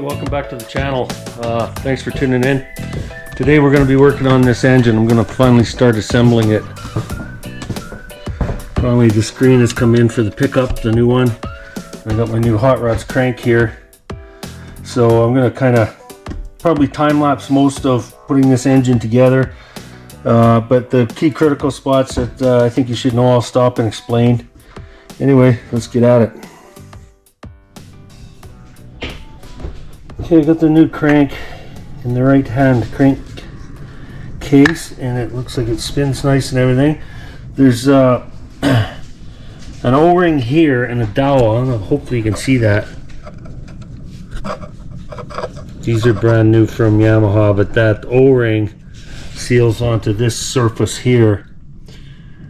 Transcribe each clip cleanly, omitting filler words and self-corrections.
welcome back to the channel. Thanks for tuning in. Today we're going to be working on this engine. I'm going to finally start assembling it. Finally the screen has come in for the pickup, the new one. I got my new hot rods crank here. So I'm going to kind of probably time lapse most of putting this engine together. But the key critical spots that I think you should know, I'll stop and explain. Anyway, let's get at it. Okay, I got the new crank in the right hand crank case, and it looks like it spins nice and everything. There's an O-ring here and a dowel. I don't know, hopefully you can see that. These are brand new from Yamaha, but that O-ring seals onto this surface here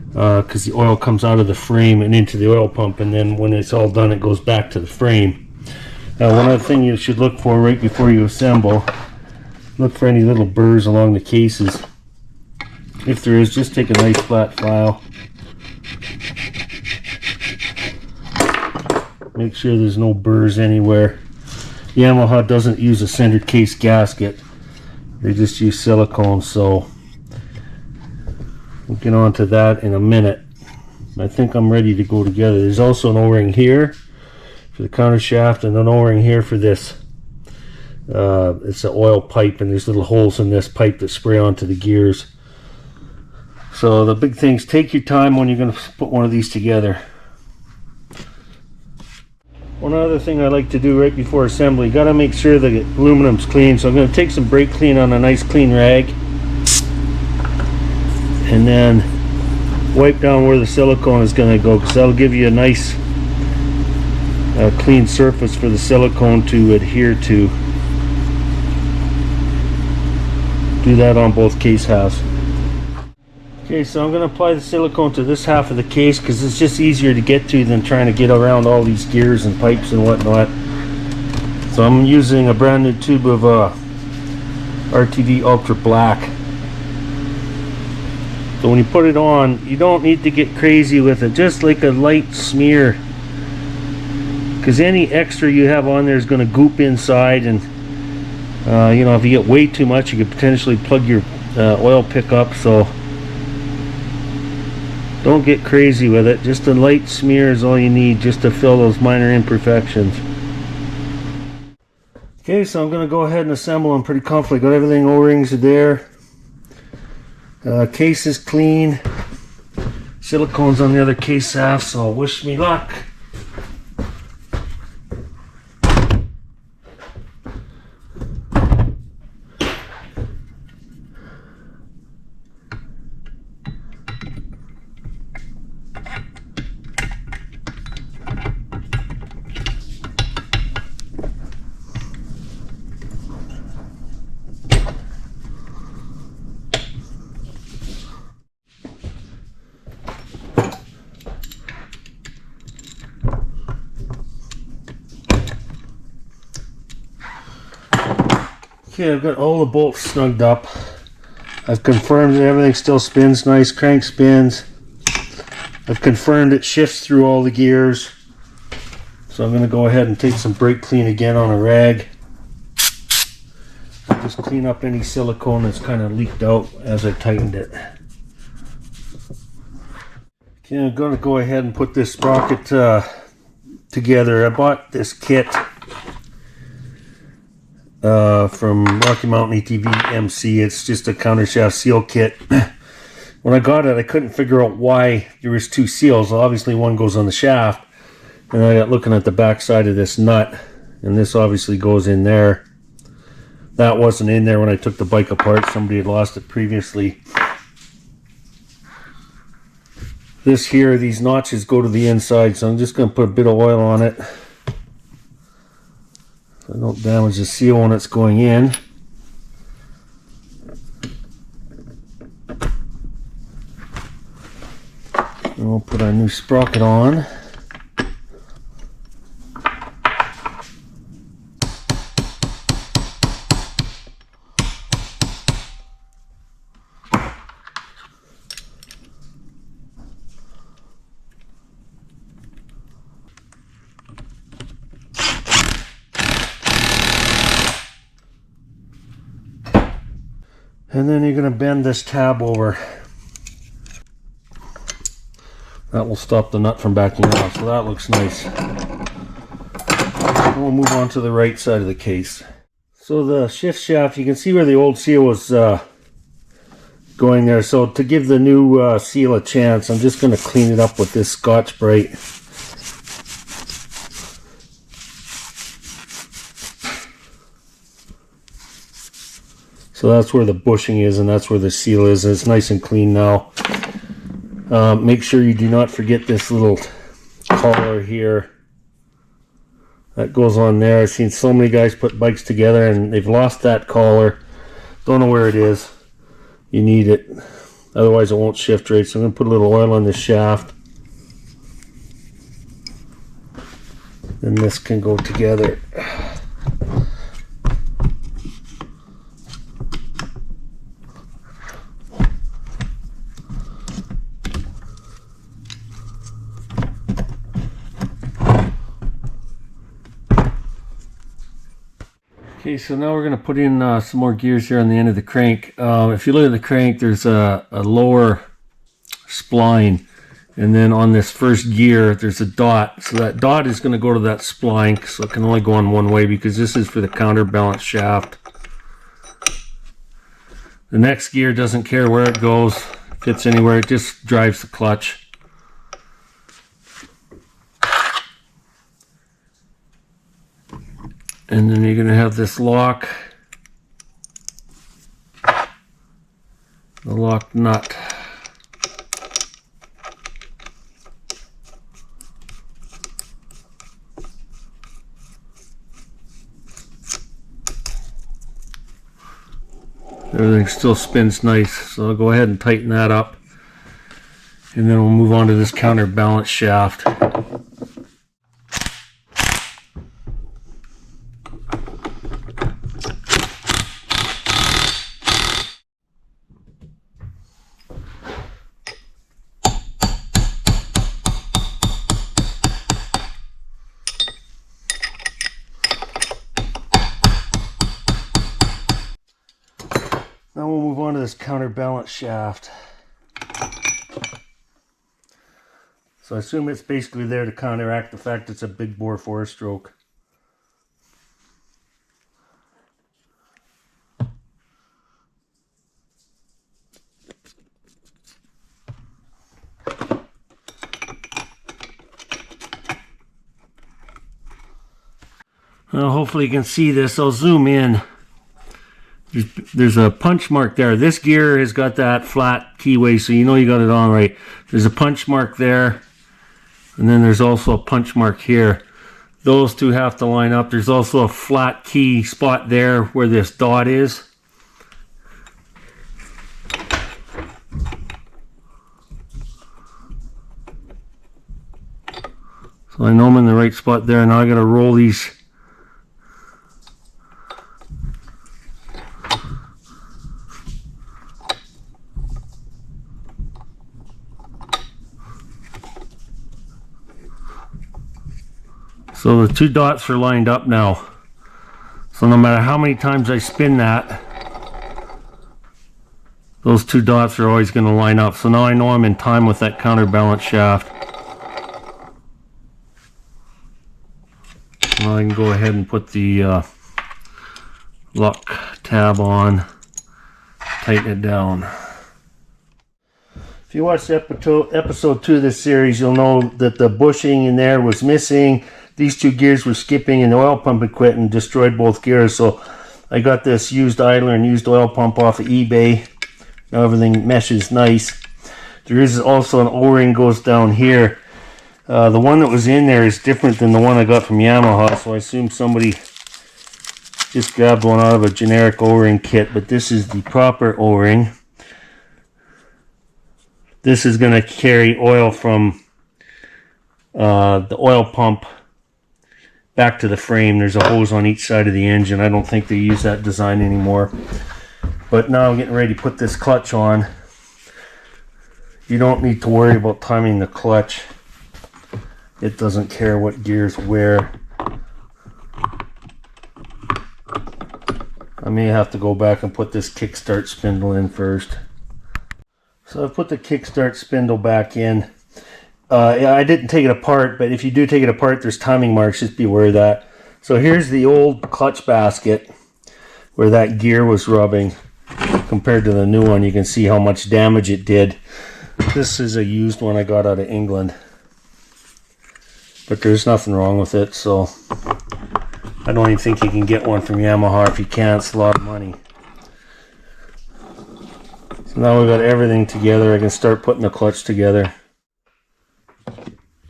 because the oil comes out of the frame and into the oil pump, and then when it's all done it goes back to the frame. Now, one other thing you should look for right before you assemble, look for any little burrs along the cases. If there is, just take a nice flat file. Make sure there's no burrs anywhere. Yamaha doesn't use a center case gasket. They just use silicone, so we'll get on to that in a minute. I think I'm ready to go together. There's also an O-ring here for the counter shaft and an O-ring here for this. It's an oil pipe, and there's little holes in this pipe that spray onto the gears. So the big thing is take your time when you're going to put one of these together. One other thing I like to do right before assembly, you got to make sure the aluminum's clean. So I'm going to take some brake clean on a nice clean rag and then wipe down where the silicone is going to go, because that'll give you a nice clean surface for the silicone to adhere to. Do that on both case halves. Okay, so I'm going to apply the silicone to this half of the case because it's just easier to get to than trying to get around all these gears and pipes and whatnot. So I'm using a brand new tube of RTD Ultra Black. So when you put it on, you don't need to get crazy with it, just like a light smear, because any extra you have on there is going to goop inside, and you know, if you get way too much you could potentially plug your oil pickup. So don't get crazy with it. Just a light smear is all you need just to fill those minor imperfections. Okay, so I'm going to go ahead and assemble them pretty comfortably. Got everything, O-rings are there. Case is clean. Silicone's on the other case half, so wish me luck. Okay, I've got all the bolts snugged up. I've confirmed that everything still spins nice, crank spins. I've confirmed it shifts through all the gears. So I'm going to go ahead and take some brake clean again on a rag. Just clean up any silicone that's kind of leaked out as I tightened it. Okay, I'm going to go ahead and put this sprocket together. I bought this kit from Rocky Mountain ATV MC. It's just a counter shaft seal kit. When I got it, I couldn't figure out why there was two seals. Obviously one goes on the shaft, and I got looking at the back side of this nut, and this obviously goes in there. That wasn't in there when I took the bike apart. Somebody had lost it previously. This here, these notches go to the inside, so I'm just going to put a bit of oil on it so I don't damage the seal when it's going in. And we'll put our new sprocket on. And then you're going to bend this tab over. That will stop the nut from backing off, so that looks nice. We'll move on to the right side of the case. So the shift shaft, you can see where the old seal was going there. So to give the new seal a chance, I'm just going to clean it up with this Scotch-Brite. So that's where the bushing is, and that's where the seal is, and it's nice and clean now. Make sure you do not forget this little collar here that goes on there. I've seen so many guys put bikes together and they've lost that collar. Don't know where it is. You need it, otherwise it won't shift right. So I'm going to put a little oil on this shaft, then this can go together. Okay, so now we're going to put in some more gears here on the end of the crank. If you look at the crank, there's a lower spline, and then on this first gear there's a dot. So that dot is going to go to that spline, so it can only go on one way because this is for the counterbalance shaft. The next gear doesn't care where it goes, fits anywhere, it just drives the clutch. And then you're going to have this lock, the lock nut. Everything still spins nice, so I'll go ahead and tighten that up. And then we'll move on to this counterbalance shaft. Now we'll move on to this counterbalance shaft. So I assume it's basically there to counteract the fact it's a big bore 4-stroke. Well, hopefully you can see this. I'll zoom in. There's a punch mark there. This gear has got that flat keyway, so you know you got it on right. There's a punch mark there, and then there's also a punch mark here. Those two have to line up. There's also a flat key spot there where this dot is. So I know I'm in the right spot there. Now I got to roll these. So the two dots are lined up now. So no matter how many times I spin that, those two dots are always going to line up. So now I know I'm in time with that counterbalance shaft. Now I can go ahead and put the lock tab on, tighten it down. If you watched episode 2 of this series, you'll know that the bushing in there was missing. These two gears were skipping and the oil pump had quit and destroyed both gears. So I got this used idler and used oil pump off of eBay. Now everything meshes nice. There is also an O-ring goes down here. The one that was in there is different than the one I got from Yamaha, so I assume somebody just grabbed one out of a generic O-ring kit, but this is the proper O-ring. This is going to carry oil from the oil pump back to the frame. There's a hose on each side of the engine. I don't think they use that design anymore. But now I'm getting ready to put this clutch on. You don't need to worry about timing the clutch. It doesn't care what gears where. I may have to go back and put this kickstart spindle in first. So I put the kickstart spindle back in. Yeah, I didn't take it apart, but if you do take it apart, there's timing marks. Just be aware of that. So here's the old clutch basket where that gear was rubbing. Compared to the new one, you can see how much damage it did. This is a used one I got out of England. But there's nothing wrong with it, so I don't even think you can get one from Yamaha. If you can, it's a lot of money. So now we've got everything together. I can start putting the clutch together.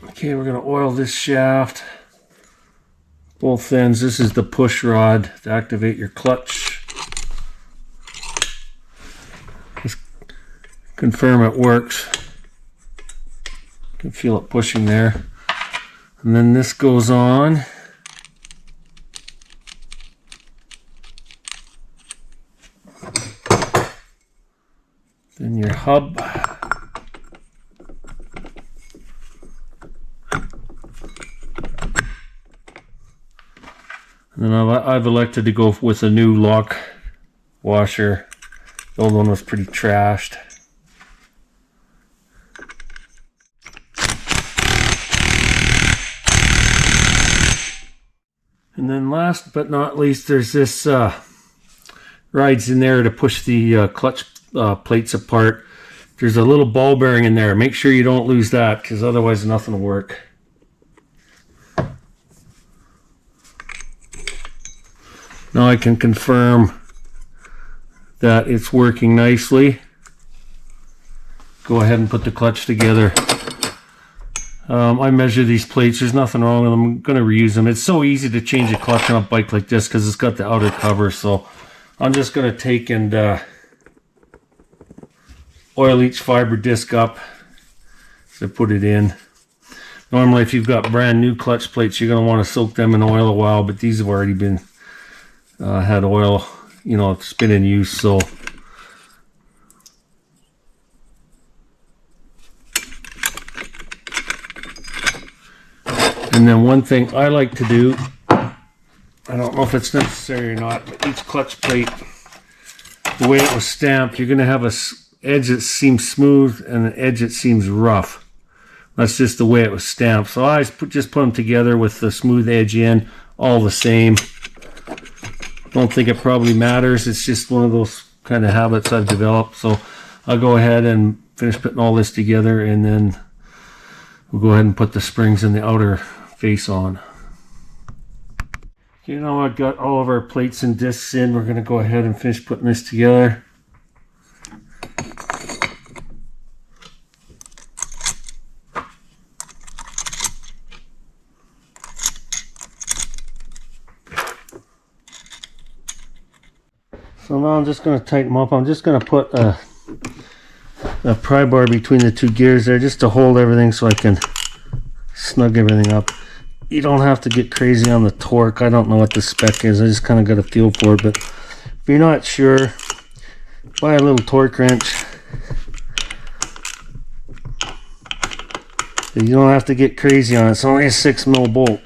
Okay, we're going to oil this shaft. Both ends. This is the push rod to activate your clutch. Just confirm it works. You can feel it pushing there. And then this goes on. Then your hub. And then I've elected to go with a new lock washer. The old one was pretty trashed. And then last but not least, there's this rides in there to push the clutch plates apart. There's a little ball bearing in there. Make sure you don't lose that, because otherwise nothing will work. Now I can confirm that it's working nicely. Go ahead and put the clutch together. I measure these plates. There's nothing wrong with them. I'm going to reuse them. It's so easy to change a clutch on a bike like this because it's got the outer cover. So I'm just going to take and oil each fiber disc up to put it in. Normally, if you've got brand new clutch plates, you're going to want to soak them in oil a while, but these have already been had oil, you know, it's been in use. So and then one thing I like to do, I don't know if it's necessary or not, but each clutch plate, the way it was stamped, you're going to have a edge that seems smooth and an edge that seems rough. That's just the way it was stamped. So I just put them together with the smooth edge in, all the same. Don't think it probably matters. It's just one of those kind of habits I've developed. So I'll go ahead and finish putting all this together, and then we'll go ahead and put the springs in the outer face on. Okay, now I've got all of our plates and discs in. We're going to go ahead and finish putting this together. So now I'm just going to tighten them up. I'm just going to put a pry bar between the two gears there just to hold everything so I can snug everything up. You don't have to get crazy on the torque. I don't know what the spec is. I just kind of got a feel for it. But if you're not sure, buy a little torque wrench. You don't have to get crazy on it. It's only a 6mm bolt.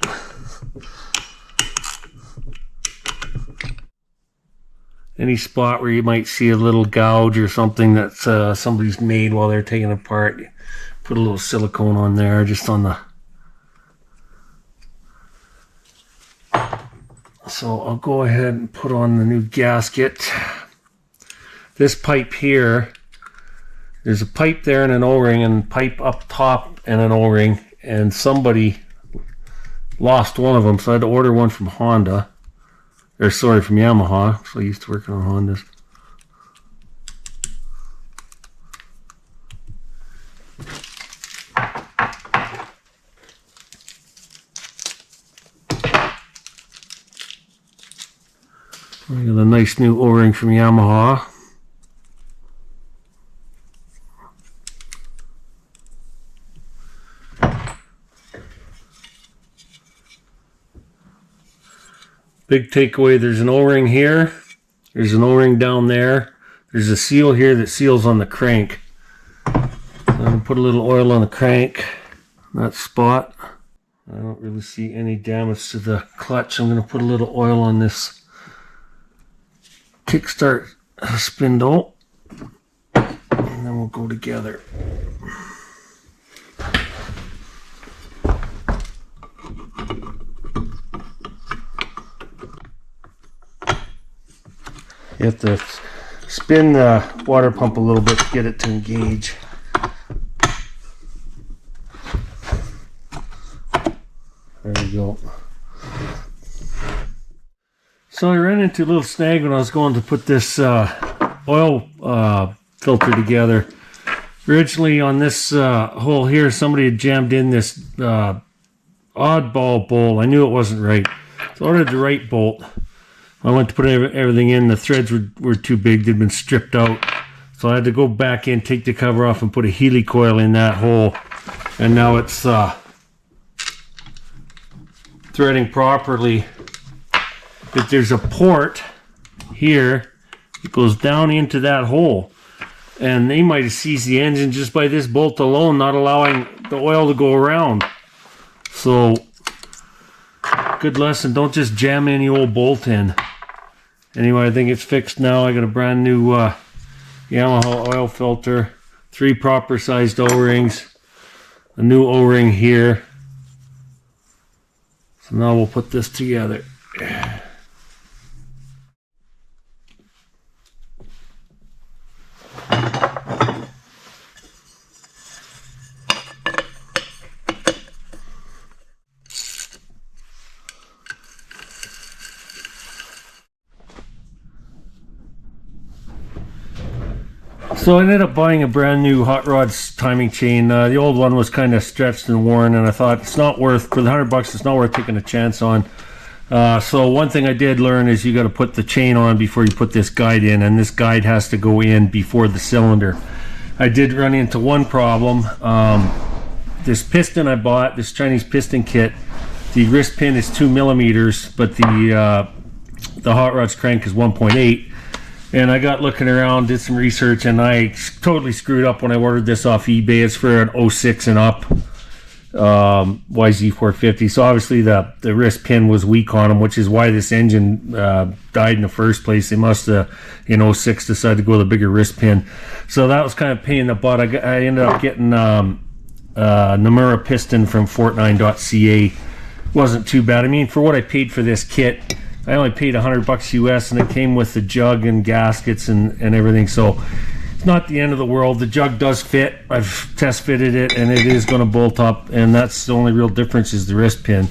Any spot where you might see a little gouge or something that somebody's made while they're taking it apart, put a little silicone on there, just on the. So I'll go ahead and put on the new gasket. This pipe here, there's a pipe there and an O-ring, and a pipe up top and an O-ring, and somebody lost one of them, so I had to order one from Honda. Or sorry, from Yamaha. So I used to work on Hondas. We got a nice new O-ring from Yamaha. Big takeaway, there's an O-ring here, there's an O-ring down there, there's a seal here that seals on the crank. So I'm going to put a little oil on the crank, that spot. I don't really see any damage to the clutch. I'm going to put a little oil on this kickstart spindle, and then we'll go together. You have to spin the water pump a little bit to get it to engage. There we go. So I ran into a little snag when I was going to put this oil filter together. Originally on this hole here, somebody had jammed in this oddball bolt. I knew it wasn't right. So I ordered the right bolt. I went to put everything in. The threads were too big. They'd been stripped out. So I had to go back in, take the cover off, and put a Healy coil in that hole. And now it's threading properly. But there's a port here. It goes down into that hole. And they might have seized the engine just by this bolt alone, not allowing the oil to go around. So, good lesson. Don't just jam any old bolt in. Anyway, I think it's fixed now. I got a brand new Yamaha oil filter, 3 proper sized O-rings, a new O-ring here. So now we'll put this together. So I ended up buying a brand new Hot Rods timing chain. The old one was kind of stretched and worn, and I thought it's not worth, for the $100, it's not worth taking a chance on. So one thing I did learn is you got to put the chain on before you put this guide in, and this guide has to go in before the cylinder. I did run into one problem. This piston I bought, this Chinese piston kit, the wrist pin is 2 millimeters, but the Hot Rods crank is 1.8. And I got looking around, did some research, and I totally screwed up when I ordered this off eBay. It's for an 06 and up YZ450. So obviously the wrist pin was weak on them, which is why this engine died in the first place. They must have, in 06, decided to go with a bigger wrist pin. So that was kind of a pain in the butt. I ended up getting Nomura piston from Fortnine.ca. Wasn't too bad. I mean, for what I paid for this kit, I only paid $100 US, and it came with the jug and gaskets and everything, so it's not the end of the world. The jug does fit. I've test fitted it, and it is going to bolt up, and that's the only real difference is the wrist pin.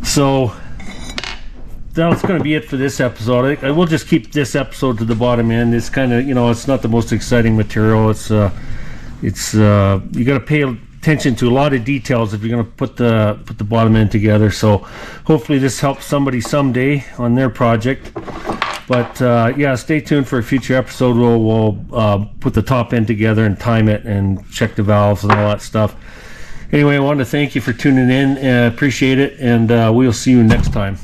So that's going to be it for this episode. I will just keep this episode to the bottom end. It's kind of, it's not the most exciting material. It's you got to pay attention to a lot of details if you're going to put the bottom end together. So hopefully this helps somebody someday on their project. But yeah, stay tuned for a future episode. We'll put the top end together and time it and check the valves and all that stuff. Anyway, I wanted to thank you for tuning in. Appreciate it, and we'll see you next time.